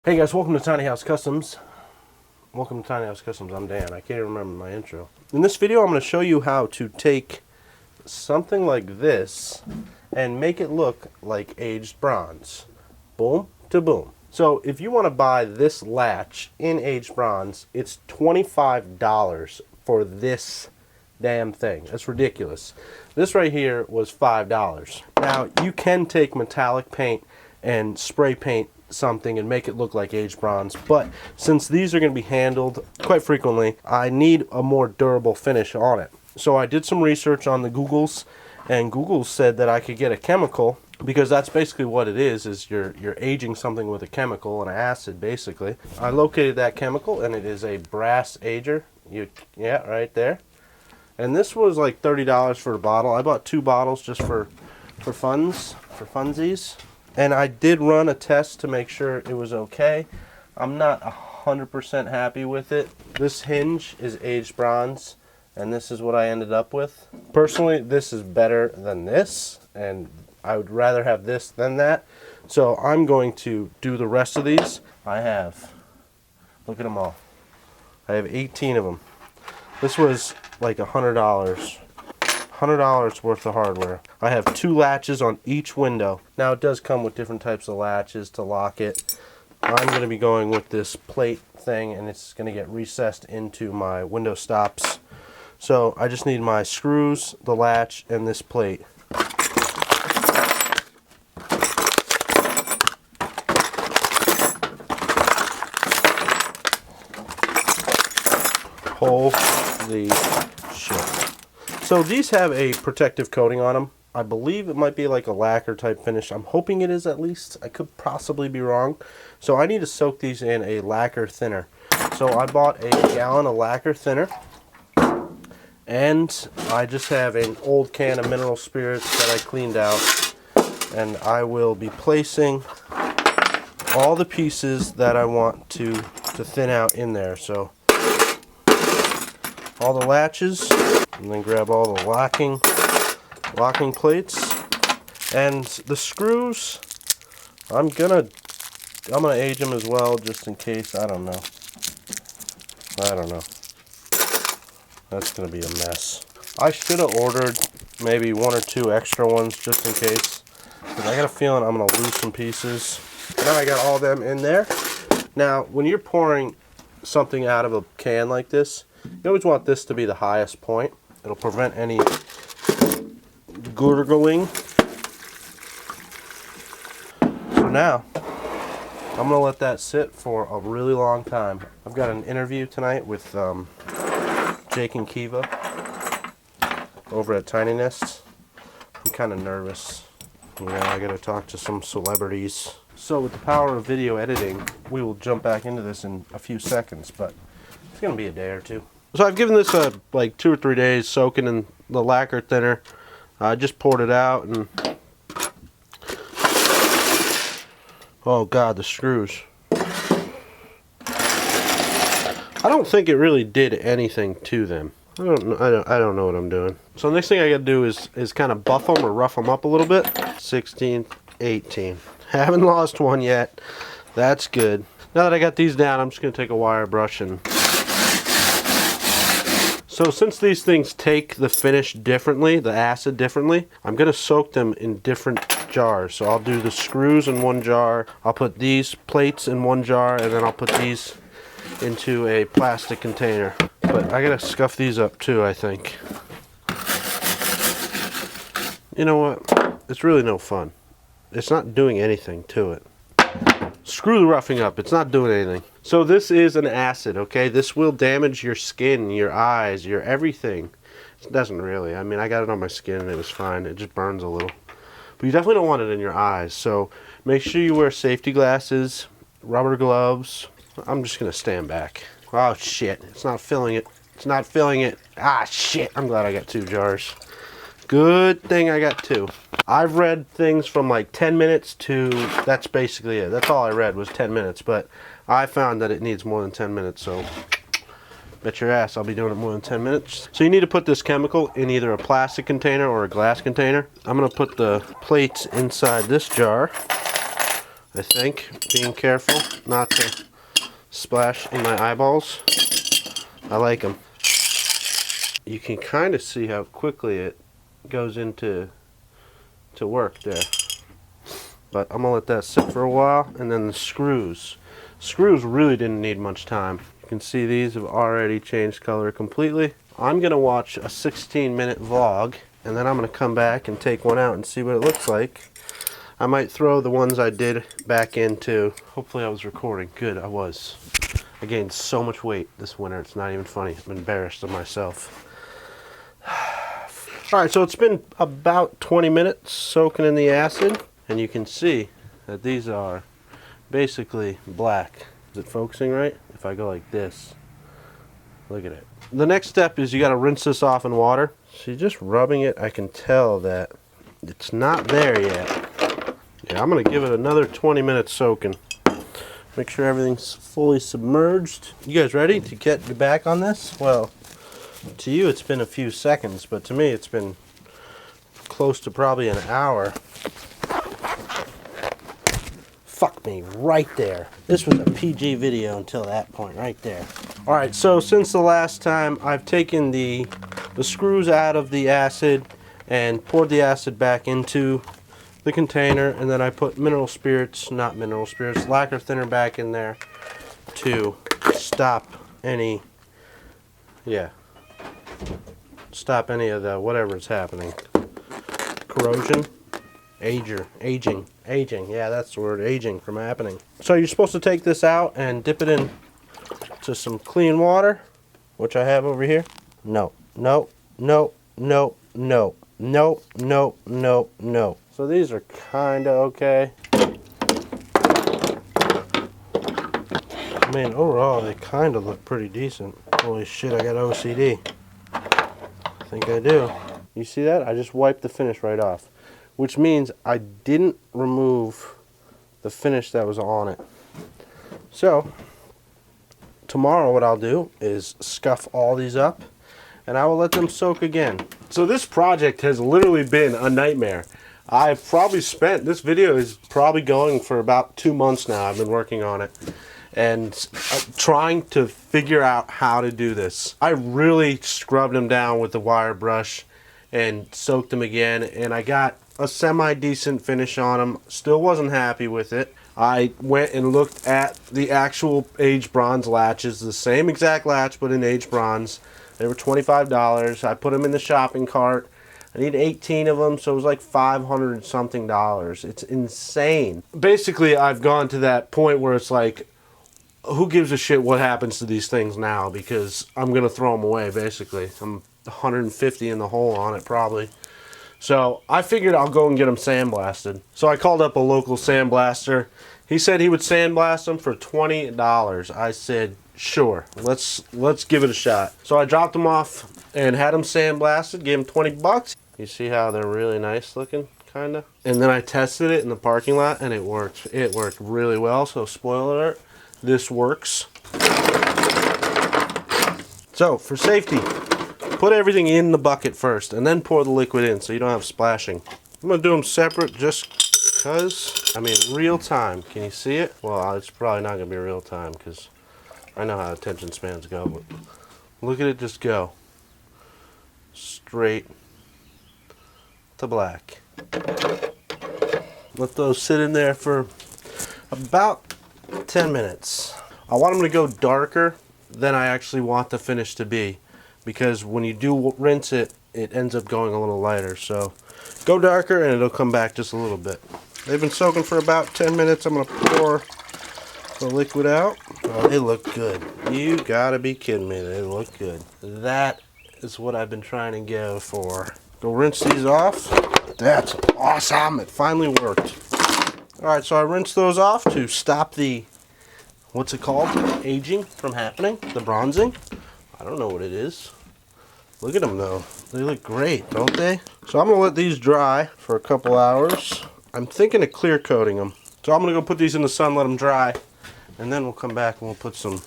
Hey guys, welcome to Tiny House Customs. Welcome to Tiny House Customs. I'm Dan. I can't even remember my intro. In this video, I'm going to show you how to take something like this and make it look like aged bronze. Boom to boom. So if you want to buy this latch in aged bronze, it's $25 for this damn thing. That's ridiculous. This right here was $5. Now, you can take metallic paint and spray paint something and make it look like aged bronze, but since these are going to be handled quite frequently, I need a more durable finish on it. So I did some research on the Googles, and Google said that I could get a chemical, because that's basically what it is you're aging something with a chemical, an acid basically. I located that chemical, and it is a brass ager. Yeah, right there. And this was like $30 for a bottle. I bought 2 bottles just for funsies. And I did run a test to make sure it was okay. I'm not 100% happy with it. This hinge is aged bronze, and this is what I ended up with. Personally, this is better than this, and I would rather have this than that. So I'm going to do the rest of these. I have, look at them all. I have 18 of them. This was like $100. $100 worth of hardware. I have 2 latches on each window. Now it does come with different types of latches to lock it. I'm going to be going with this plate thing, and it's going to get recessed into my window stops. So I just need my screws, the latch, and this plate. Holy shit. So these have a protective coating on them. I believe it might be like a lacquer type finish. I'm hoping it is at least. I could possibly be wrong. So I need to soak these in a lacquer thinner. So I bought a gallon of lacquer thinner. And I just have an old can of mineral spirits that I cleaned out. And I will be placing all the pieces that I want to thin out in there. So all the latches. And then grab all the locking plates and the screws. I'm gonna age them as well, just in case. I don't know. That's gonna be a mess. I should have ordered maybe 1 or 2 extra ones just in case, because I got a feeling I'm gonna lose some pieces. Now I got all them in there. Now, when you're pouring something out of a can like this, you always want this to be the highest point. It'll prevent any gurgling. So now, I'm going to let that sit for a really long time. I've got an interview tonight with Jake and Kiva over at Tiny Nests. I'm kind of nervous. You know, I got to talk to some celebrities. So with the power of video editing, we will jump back into this in a few seconds, but it's going to be a day or 2. So I've given this like 2 or 3 days soaking in the lacquer thinner. I just poured it out, and oh god, the screws. I don't think it really did anything to them. I don't know what I'm doing. So the next thing I got to do is kind of buff them or rough them up a little bit. 16, 18. Haven't lost one yet. That's good. Now that I got these down, I'm just going to take a wire brush and. So since these things take the finish differently, the acid differently, I'm going to soak them in different jars. So I'll do the screws in one jar, I'll put these plates in one jar, and then I'll put these into a plastic container. But I got to scuff these up too, I think. You know what? It's really no fun. It's not doing anything to it. Screw the roughing up. It's not doing anything. So this is an acid, okay? This will damage your skin, your eyes, your everything. It doesn't really. I mean, I got it on my skin and it was fine. It just burns a little. But you definitely don't want it in your eyes. So make sure you wear safety glasses, rubber gloves. I'm just going to stand back. Oh, shit. It's not filling it. It's not filling it. Ah, shit. I'm glad I got 2 jars. Good thing I got 2. I've read things from like 10 minutes to, that's basically it. That's all I read was 10 minutes, but I found that it needs more than 10 minutes, so bet your ass I'll be doing it more than 10 minutes. So you need to put this chemical in either a plastic container or a glass container. I'm going to put the plates inside this jar. I think. Being careful not to splash in my eyeballs. I like them. You can kind of see how quickly it goes into work there. But I'm gonna let that sit for a while. And then the screws. Screws really didn't need much time. You can see these have already changed color completely. I'm gonna watch a 16-minute vlog, and then I'm gonna come back and take one out and see what it looks like. I might throw the ones I did back into. Hopefully I was recording. Good, I was. I gained so much weight this winter, it's not even funny. I'm embarrassed of myself. Alright, so it's been about 20 minutes soaking in the acid, and you can see that these are basically black. Is it focusing right? If I go like this, look at it. The next step is you got to rinse this off in water. So you're just rubbing it. I can tell that it's not there yet. Yeah, I'm going to give it another 20 minutes soaking. Make sure everything's fully submerged. You guys ready to get your back on this? Well, to you it's been a few seconds, but to me it's been close to probably an hour. Fuck me, right there. This was a PG video until that point, right there. Alright, so since the last time, I've taken the screws out of the acid and poured the acid back into the container, and then I put lacquer thinner back in there to stop any, stop any of the whatever's happening. Corrosion. Aging, yeah, that's the word, aging from happening. So you're supposed to take this out and dip it in to some clean water, which I have over here. No. So these are kinda okay. I mean, overall, they kinda look pretty decent. Holy shit, I got OCD. I think I do. You see that? I just wiped the finish right off. Which means I didn't remove the finish that was on it. So, tomorrow what I'll do is scuff all these up, and I will let them soak again. So this project has literally been a nightmare. I've probably spent, this video is probably going for about 2 months now. I've been working on it and trying to figure out how to do this. I really scrubbed them down with the wire brush and soaked them again, and I got a semi-decent finish on them. Still wasn't happy with it. I went and looked at the actual aged bronze latches, the same exact latch but in aged bronze. They were $25. I put them in the shopping cart. I need 18 of them, so it was like $500 something. It's insane. Basically, I've gone to that point where it's like, who gives a shit what happens to these things now, because I'm gonna throw them away. Basically, I'm 150 in the hole on it probably. So I figured I'll go and get them sandblasted. So I called up a local sandblaster. He said he would sandblast them for $20. I said, sure, let's give it a shot. So I dropped them off and had them sandblasted, gave them 20 bucks. You see how they're really nice looking, kinda? And then I tested it in the parking lot and it worked. It worked really well, so spoiler alert, this works. So for safety, put everything in the bucket first and then pour the liquid in so you don't have splashing. I'm gonna do them separate just because, I mean, real time. Can you see it? Well, it's probably not gonna be real time because I know how attention spans go, but look at it just go. Straight to black. Let those sit in there for about 10 minutes. I want them to go darker than I actually want the finish to be, because when you do rinse it, it ends up going a little lighter. So go darker and it'll come back just a little bit. They've been soaking for about 10 minutes. I'm going to pour the liquid out. Oh, they look good. You gotta be kidding me. They look good. That is what I've been trying to go for. Go rinse these off. That's awesome. It finally worked. Alright, so I rinsed those off to stop the, what's it called? Aging from happening. The bronzing. I don't know what it is. Look at them though. They look great, don't they? So I'm going to let these dry for a couple hours. I'm thinking of clear coating them. So I'm going to go put these in the sun, let them dry. And then we'll come back and we'll put some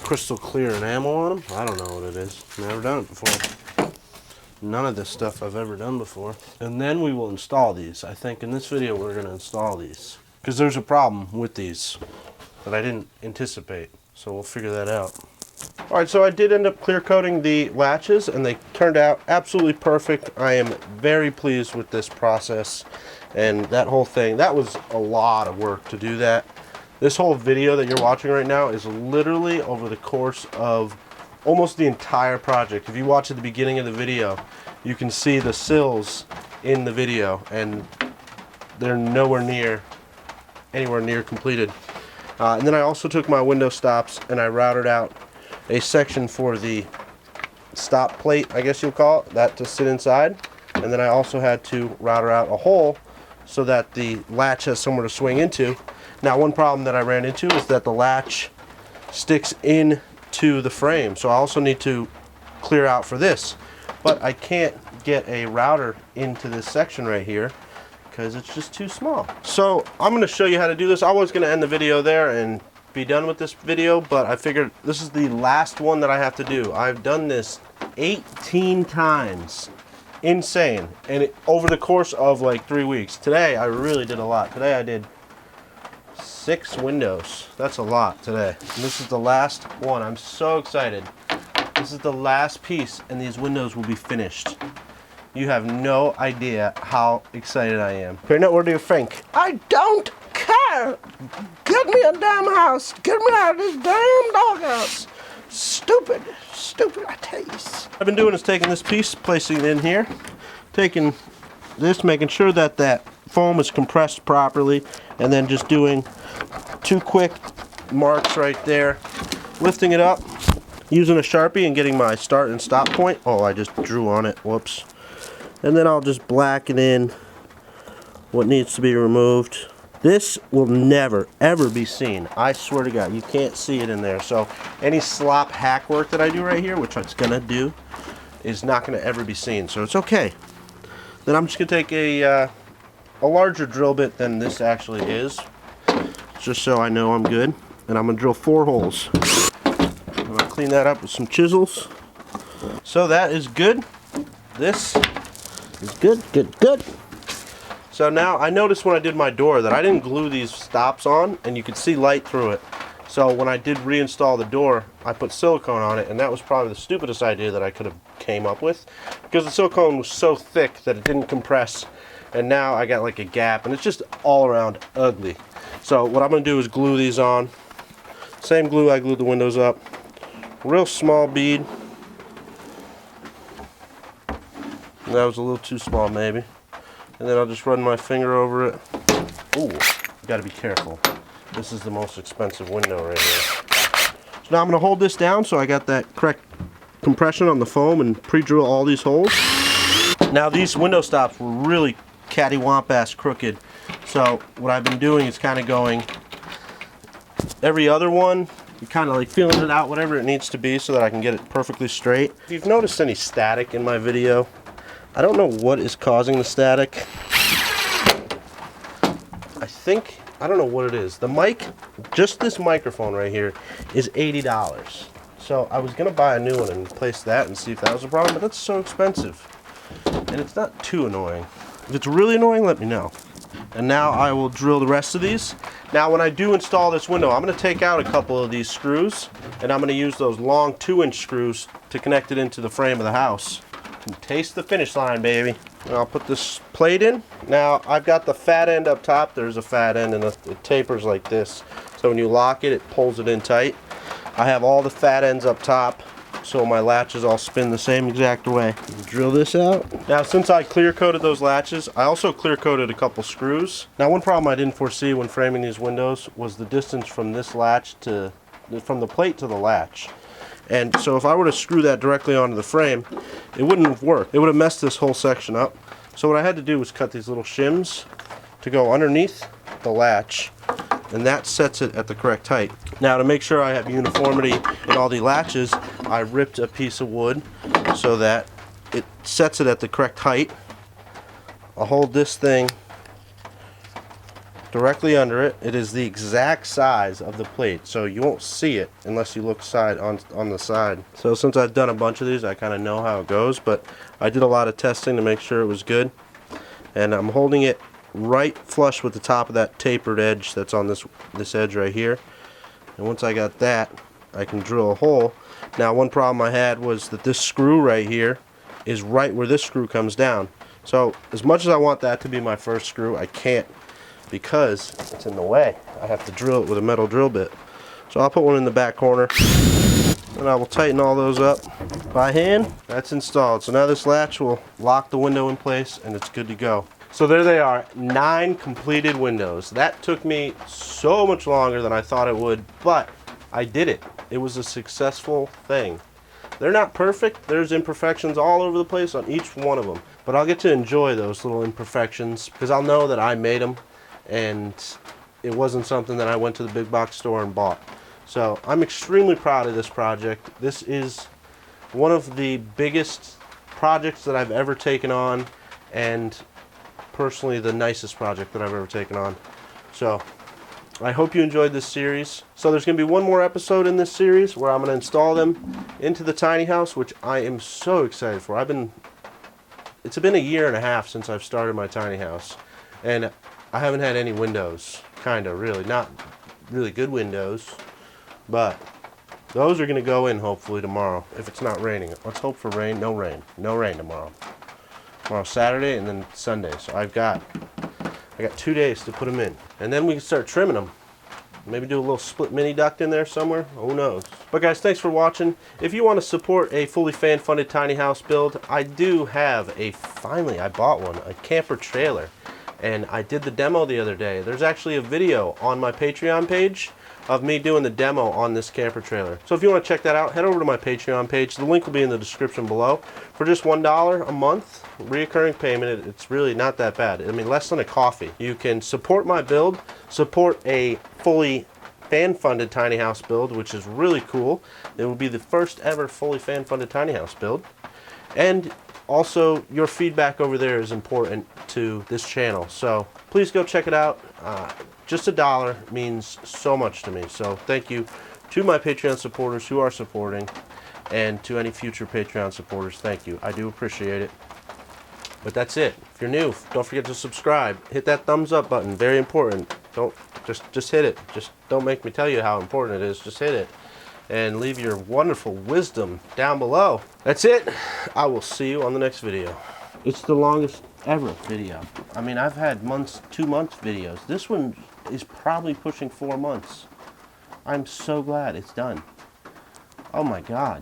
crystal clear enamel on them. I don't know what it is. Never done it before. None of this stuff I've ever done before. And then we will install these. I think in this video we're going to install these. because there's a problem with these that I didn't anticipate. So we'll figure that out. All right, so I did end up clear coating the latches and they turned out absolutely perfect. I am very pleased with this process and that whole thing. That was a lot of work to do that. This whole video that you're watching right now is literally over the course of almost the entire project. If you watch at the beginning of the video, you can see the sills in the video and they're anywhere near completed. And then I also took my window stops and I routed out a section for the stop plate, I guess you'll call it, that to sit inside. And then I also had to router out a hole so that the latch has somewhere to swing into. Now, one problem that I ran into is that the latch sticks into the frame, so I also need to clear out for this. But I can't get a router into this section right here because it's just too small. So I'm going to show you how to do this. I was going to end the video there and be done with this video, but I figured this is the last one that I have to do. I've done this 18 times. Insane. And over the course of like 3 weeks. Today I really did a lot. Today I did 6 windows. That's a lot today. And this is the last one. I'm so excited. This is the last piece and these windows will be finished. You have no idea how excited I am. Okay, now what do you think? I don't care. Get me a damn house. Get me out of this damn doghouse. Stupid, I tell you. I've been doing is taking this piece, placing it in here, taking this, making sure that that foam is compressed properly, and then just doing 2 quick marks right there, lifting it up, using a Sharpie and getting my start and stop point. Oh, I just drew on it, whoops. And then I'll just blacken in what needs to be removed. This will never, ever be seen. I swear to God, you can't see it in there. So any slop hack work that I do right here, which it's gonna do, is not gonna ever be seen. So it's okay. Then I'm just gonna take a larger drill bit than this actually is, just so I know I'm good. And I'm gonna drill 4 holes. I'm gonna clean that up with some chisels. So that is good. This is good. So now I noticed when I did my door that I didn't glue these stops on and you could see light through it. So when I did reinstall the door, I put silicone on it, and that was probably the stupidest idea that I could have came up with, because the silicone was so thick that it didn't compress, and now I got like a gap and it's just all around ugly. So what I'm going to do is glue these on. Same glue I glued the windows up. Real small bead. That was a little too small maybe. And then I'll just run my finger over it. Ooh, you gotta be careful. This is the most expensive window right here. So now I'm gonna hold this down so I got that correct compression on the foam and pre-drill all these holes. Now these window stops were really catty-womp-ass crooked. So what I've been doing is kind of going every other one, kind of like feeling it out, whatever it needs to be, so that I can get it perfectly straight. If you've noticed any static in my video, I don't know what is causing the static. I don't know what it is. The mic, just this microphone right here, is $80. So I was gonna buy a new one and replace that and see if that was a problem, but that's so expensive. And it's not too annoying. If it's really annoying, let me know. And now I will drill the rest of these. Now when I do install this window, I'm gonna take out a couple of these screws, and I'm gonna use those long 2-inch screws to connect it into the frame of the house. And taste the finish line, baby. And I'll put this plate in. Now I've got the fat end up top. There's a fat end and it tapers like this. So when you lock it, it pulls it in tight. I have all the fat ends up top, so my latches all spin the same exact way. Drill this out. Now since I clear coated those latches, I also clear coated a couple screws. Now one problem I didn't foresee when framing these windows was the distance from this latch to, from the plate to the latch. And so if I were to screw that directly onto the frame, it wouldn't have worked. It would have messed this whole section up. So what I had to do was cut these little shims to go underneath the latch, and that sets it at the correct height. Now to make sure I have uniformity in all the latches, I ripped a piece of wood so that it sets it at the correct height. I'll hold this thing directly under it. It is the exact size of the plate, so you won't see it unless you look on the side. So since I've done a bunch of these, I kind of know how it goes, but I did a lot of testing to make sure it was good. And I'm holding it right flush with the top of that tapered edge that's on this edge right here. And once I got that, I can drill a hole. Now, one problem I had was that this screw right here is right where this screw comes down. So as much as I want that to be my first screw, I can't because it's in the way. I have to drill it with a metal drill bit. So I'll put one in the back corner and I will tighten all those up by hand. That's installed. So now this latch will lock the window in place and it's good to go. So there they are, 9 completed windows. That took me so much longer than I thought it would, but I did it. It was a successful thing. They're not perfect. There's imperfections all over the place on each one of them, but I'll get to enjoy those little imperfections because I'll know that I made them and it wasn't something that I went to the big box store and bought. So I'm extremely proud of this project. This is one of the biggest projects that I've ever taken on, and personally the nicest project that I've ever taken on. So I hope you enjoyed this series. So there's going to be one more episode in this series where I'm going to install them into the tiny house, which I am so excited for. It's been a year and a half since I've started my tiny house, and I haven't had any windows, really. Not really good windows, but those are going to go in hopefully tomorrow if it's not raining. Let's hope for rain. No rain tomorrow. Tomorrow's Saturday and then Sunday, so I got 2 days to put them in, and then we can start trimming them. Maybe do a little split mini duct in there somewhere. Who knows? But guys, thanks for watching. If you want to support a fully fan-funded tiny house build, I do have finally I bought one, a camper trailer, and I did the demo the other day. There's actually a video on my Patreon page of me doing the demo on this camper trailer. So if you want to check that out, head over to my Patreon page. The link will be in the description below. For just $1 a month, reoccurring payment, it's really not that bad. I mean, less than a coffee. You can support my build, support a fully fan-funded tiny house build, which is really cool. It will be the first ever fully fan-funded tiny house build. And also, your feedback over there is important to this channel. So please go check it out. Just $1 means so much to me. So thank you to my Patreon supporters who are supporting, and to any future Patreon supporters, thank you. I do appreciate it. But that's it. If you're new, don't forget to subscribe. Hit that thumbs up button. Very important. Don't just hit it. Just don't make me tell you how important it is. Just hit it. And leave your wonderful wisdom down below. That's it. I will see you on the next video. It's the longest ever video. I mean, I've had 2 months videos. This one is probably pushing 4 months. I'm so glad it's done. Oh my God.